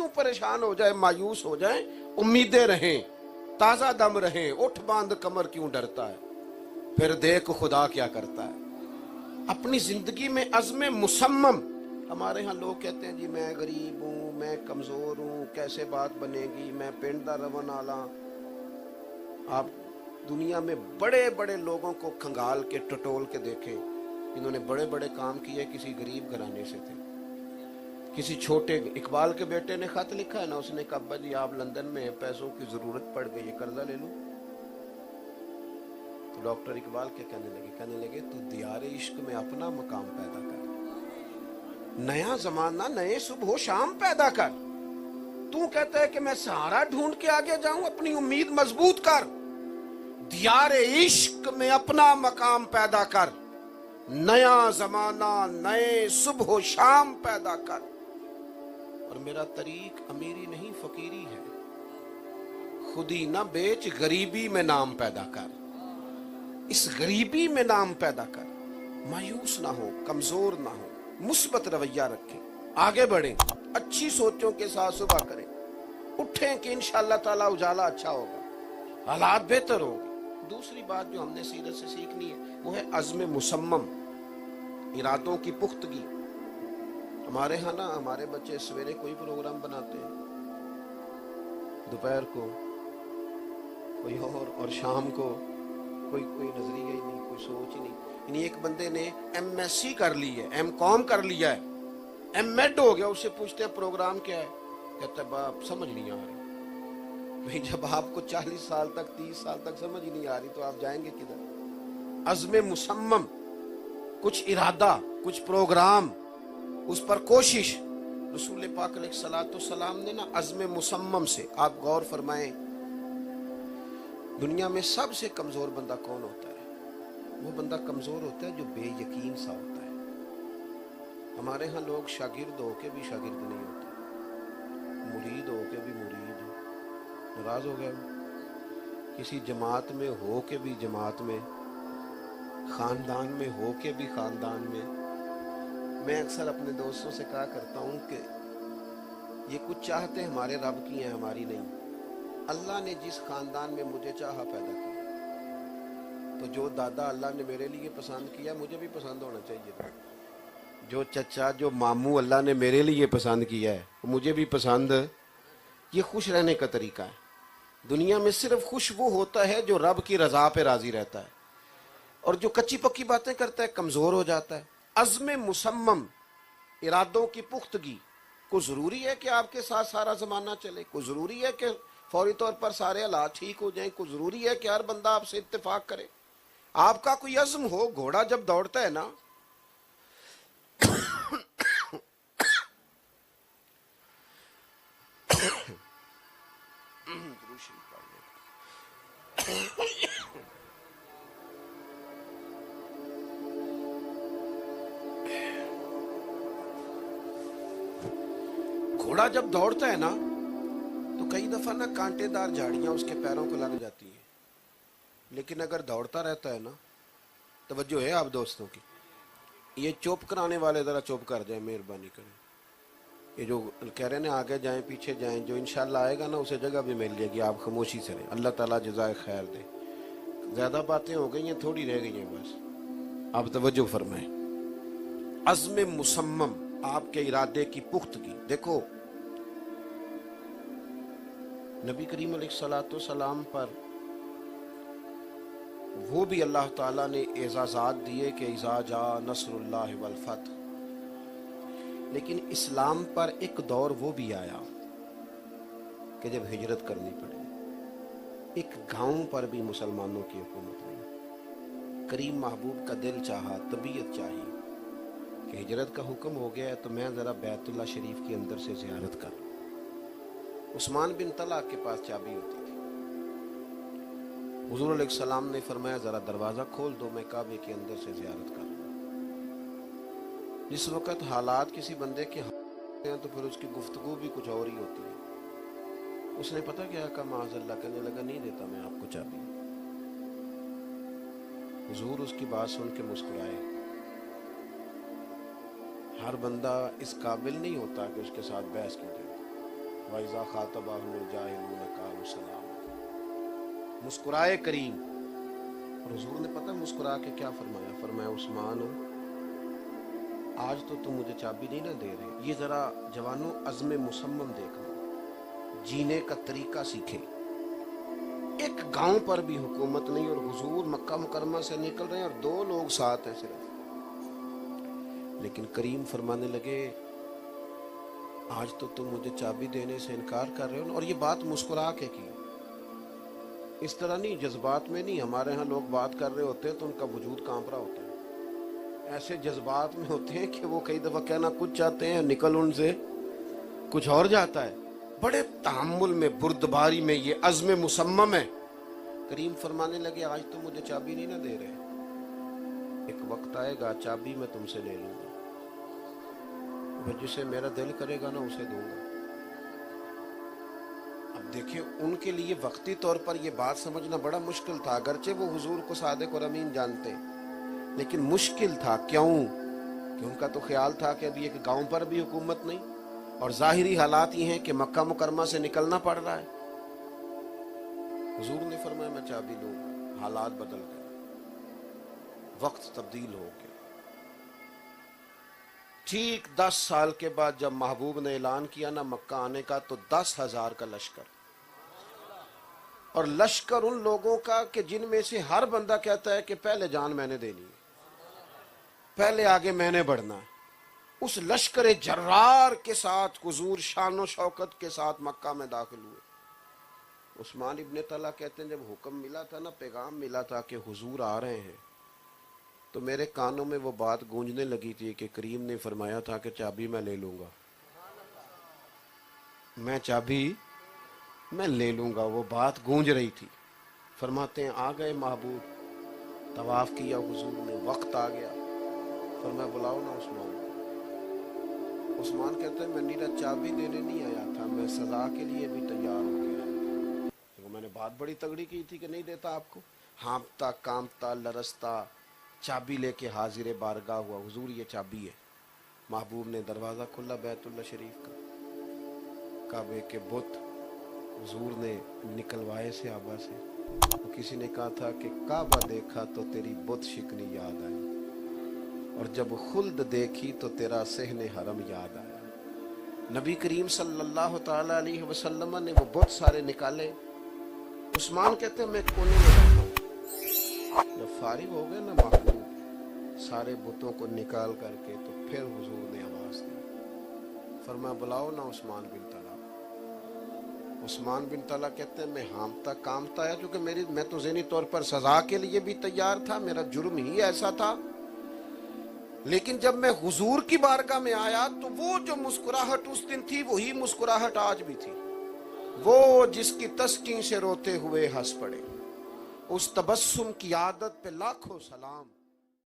क्यों परेशान हो जाए, मायूस हो जाए, उम्मीदें रहें, ताजा दम रहें, उठ बांध कमर क्यों डरता है, फिर देख खुदा क्या करता है। अपनी जिंदगी में अज़्म मुसम्मम। हमारे यहाँ लोग कहते हैं जी मैं गरीब हूँ, मैं कमजोर हूँ, कैसे बात बनेगी, मैं पिंड दा रवन आला। आप दुनिया में बड़े बड़े लोगों को खंगाल के टटोल के देखें, इन्होंने बड़े बड़े काम किए, किसी गरीब घराने से थे। किसी छोटे, इकबाल के बेटे ने खत लिखा है ना, उसने कहा अब्बा जी आप लंदन में हैं, पैसों की जरूरत पड़ गई है, कर्जा ले लूं। तो डॉक्टर इकबाल क्या कहने लगे तू दियारे इश्क में अपना मकाम पैदा कर, नया जमाना नए सुबह शाम पैदा कर। तू कहता है कि मैं सहारा ढूंढ के आगे जाऊं, अपनी उम्मीद मजबूत कर, दियारे इश्क में अपना मकाम पैदा कर, नया जमाना नए सुबह शाम पैदा कर। और मेरा तरीक अमीरी नहीं फकीरी है, खुदी ना बेच गरीबी में नाम पैदा कर, इस गरीबी में नाम पैदा कर। मायूस ना हो, कमजोर ना हो, मुस्बत रवैया रखें, आगे बढ़ें, अच्छी सोचों के साथ सुबह करें, उठें कि इंशाअल्लाह ताला उजाला अच्छा होगा, हालात बेहतर होंगे। दूसरी बात जो हमने सीरत से सीखनी है वो है अज़्म मुसम्मम, इरादों की पुख्तगी। हमारे यहाँ ना हमारे बच्चे सवेरे कोई प्रोग्राम बनाते हैं, दोपहर को कोई और शाम को कोई नजरिया ही नहीं, कोई सोच ही नहीं। यानी एक बंदे ने MSc कर ली है, MCom कर लिया है, MEd हो गया, उससे पूछते हैं प्रोग्राम क्या है, कहता है बाप समझ नहीं आ रही। भाई जब आपको 40 साल तक 30 साल तक समझ ही नहीं आ रही तो आप जाएंगे किधर। अज़्म मुसम्मम, कुछ इरादा, कुछ प्रोग्राम, उस पर कोशिश। रसूल पाक अलैहिस्सलाम ने ना अज़्म मुसम्मम से, आप गौर फरमाएं, दुनिया में सबसे कमजोर बंदा कौन होता है? वो बंदा कमजोर होता है जो बेयकीन सा होता है। हमारे यहाँ लोग शागिर्द होके भी शागिर्द नहीं होते, मुरीद होके भी मुरीद, नाराज हो गए, किसी जमात में हो के भी जमात में, खानदान में हो के भी खानदान में। मैं अक्सर अपने दोस्तों से कहा करता हूँ कि ये कुछ चाहते हमारे रब की हैं, हमारी नहीं। अल्लाह ने जिस खानदान में मुझे चाहा पैदा किया, तो जो दादा अल्लाह ने मेरे लिए पसंद किया मुझे भी पसंद होना चाहिए था। जो चचा, जो मामू अल्लाह ने मेरे लिए पसंद किया है मुझे भी पसंद। ये खुश रहने का तरीका है। दुनिया में सिर्फ खुश वो होता है जो रब की रजा पे राजी रहता है, और जो कच्ची पक्की बातें करता है कमजोर हो जाता है। अज़्म मुसम्मम, इरादों की पुख्तगी। कोई जरूरी है कि आपके साथ सारा जमाना चले, कोई जरूरी है कि फौरी तौर पर सारे हालात ठीक हो जाएं, कोई जरूरी है कि हर बंदा आपसे इत्तेफाक करे। आपका कोई अज़्म हो, घोड़ा जब दौड़ता है ना, घोड़ा जब दौड़ता है ना तो कई दफा ना कांटेदार झाड़ियां उसके पैरों को लग जाती हैं, लेकिन अगर दौड़ता रहता है ना, तवज्जो है आप दोस्तों की, ये चुप कराने वाले जरा चुप कर जाए, मेहरबानी करें। ये जो कह रहे हैं ना आगे जाएं पीछे जाएं, जो इंशाल्लाह आएगा ना उसे जगह भी मिल जाएगी, आप खामोशी से रहें, अल्लाह ताला जज़ाए खैर दे। ज्यादा बातें हो गई हैं, थोड़ी रह गई हैं बस, आप तवज्जो फरमाएं। अज़्म मुसम्मम, आपके इरादे की पुख्तगी। देखो नबी करीम अलैहिस्सलाम पर वो भी अल्लाह ताला ने एजाज़ात दिए कि इज़ा जा नस्रुल्लाहि वल फतह, लेकिन इस्लाम पर एक दौर वो भी आया कि जब हिजरत करनी पड़ी। एक गांव पर भी मुसलमानों की हुकूमत नहीं। करीम महबूब का दिल चाहा, तबीयत चाहिए कि हिजरत का हुक्म हो गया है तो मैं ज़रा बैतुल्लाह शरीफ के अंदर से ज़ियारत कर। उस्मान बिन तलहा के पास चाबी होती थी। हुज़ूर अलैहिस्सलाम ने फरमाया ज़रा दरवाज़ा खोल दो, मैं काबे के अंदर से ज़ियारत कर। जिस वक़्त हालात किसी बंदे के होते हैं तो फिर उसकी गुफ्तगू भी कुछ और ही होती है। उसने पता क्या कहा, माज़अल्लाह, कहने लगा नहीं देता मैं आपको चाबी। हुज़ूर उसकी बात सुन के मुस्कुराए। हर बंदा इस काबिल नहीं होता कि उसके साथ बहस की जाए। وَإِذَا خَاطَبَهُمُ الْجَاهِلُونَ قَالُوا سَلَامًا. مسکرائے کریم. اور حضور نے پتہ مسکرا کے کیا فرمایا؟ فرمایا عثمان آج تو تم مجھے چابی نہیں نہ دے رہے، یہ ذرا جوانوں عزم مصمم دیکھنا، جینے کا طریقہ سیکھیں. ایک گاؤں پر بھی حکومت نہیں اور حضور مکہ مکرمہ سے نکل رہے ہیں اور 2 لوگ ساتھ ہیں صرف. لیکن کریم فرمانے لگے آج تو تم مجھے چابی دینے سے انکار کر رہے ہو. اور یہ بات مسکرا کے کی، اس طرح نہیں، جذبات میں نہیں. ہمارے ہاں لوگ بات کر رہے ہوتے ہیں تو ان کا وجود کانپ رہا ہوتا ہے، ایسے جذبات میں ہوتے ہیں کہ وہ کئی دفعہ کہنا کچھ چاہتے ہیں، نکل ان سے کچھ اور جاتا ہے. بڑے تحمل میں، بردباری میں، یہ عزم مصمم ہے. کریم فرمانے لگے آج تم مجھے چابی نہیں نہ دے رہے، ایک وقت آئے گا چابی میں تم سے لے لوں گا، وہ جسے میرا دل کرے گا نا اسے دوں گا. اب دیکھیں ان کے لیے وقتی طور پر یہ بات سمجھنا بڑا مشکل تھا، اگرچہ وہ حضور کو صادق اور امین جانتے لیکن مشکل تھا. کیوں؟ کہ ان کا تو خیال تھا کہ ابھی ایک گاؤں پر بھی حکومت نہیں اور ظاہری حالات یہ ہیں کہ مکہ مکرمہ سے نکلنا پڑ رہا ہے. حضور نے فرمایا میں چابی لوں گا. حالات بدل گئے، وقت تبدیل ہو گیا. ٹھیک 10 سال کے بعد جب محبوب نے اعلان کیا نا مکہ آنے کا، تو 10,000 کا لشکر، اور لشکر ان لوگوں کا کہ جن میں سے ہر بندہ کہتا ہے کہ پہلے جان میں نے دینی ہے، پہلے آگے میں نے بڑھنا ہے. اس لشکر جرار کے ساتھ حضور شان و شوکت کے ساتھ مکہ میں داخل ہوئے. عثمان ابن طلحہ کہتے ہیں جب حکم ملا تھا نا، پیغام ملا تھا کہ حضور آ رہے ہیں، تو میرے کانوں میں وہ بات گونجنے لگی تھی کہ کریم نے فرمایا تھا کہ چابی میں لے لوں گا، میں چابی میں لے لوں گا. وہ بات گونج رہی تھی. فرماتے ہیں آ گئے محبوب، طواف کیا حضور نے، وقت آ گیا. فرمایا بلاؤ نا عثمان. عثمان کہتے ہیں میں نیرا چابی دینے نہیں آیا تھا، میں سزا کے لیے بھی تیار ہو گیا تھا. میں نے بات بڑی تگڑی کی تھی کہ نہیں دیتا آپ کو. ہانپتا کانپتا لرزتا چابی لے کے حاضر بارگاہ ہوا. حضور یہ چابی ہے. محبوب نے دروازہ کھلا بیت اللہ شریف کا، کعبے کے بت حضور نے نکلوائے سے آبا سے. کسی نے کہا تھا کہ کعبہ دیکھا تو تیری بت شکنی یاد آئی، اور جب خلد دیکھی تو تیرا صحن حرم یاد آیا. نبی کریم صلی اللہ تعالی علیہ وسلم نے وہ بت سارے نکالے. عثمان کہتے ہیں میں کونے میں بیٹھا ہوں. جب فارغ ہو گئے نا محبوب سارے بتوں کو نکال کر کے، تو پھر حضور نے آواز دی. فرمایا بلاؤ نا عثمان بن طلحہ. عثمان بن طلحہ کہتے ہیں میں ہانپتا کانپتا آیا، کیونکہ میں تو ذہنی طور پر سزا کے لیے بھی تیار تھا، میرا جرم ہی ایسا تھا. لیکن جب میں حضور کی بارگاہ میں آیا تو وہ جو مسکراہٹ اس دن تھی وہی مسکراہٹ آج بھی تھی. وہ جس کی تسکین سے روتے ہوئے ہنس پڑے، اس تبسم کی عادت پہ لاکھوں سلام.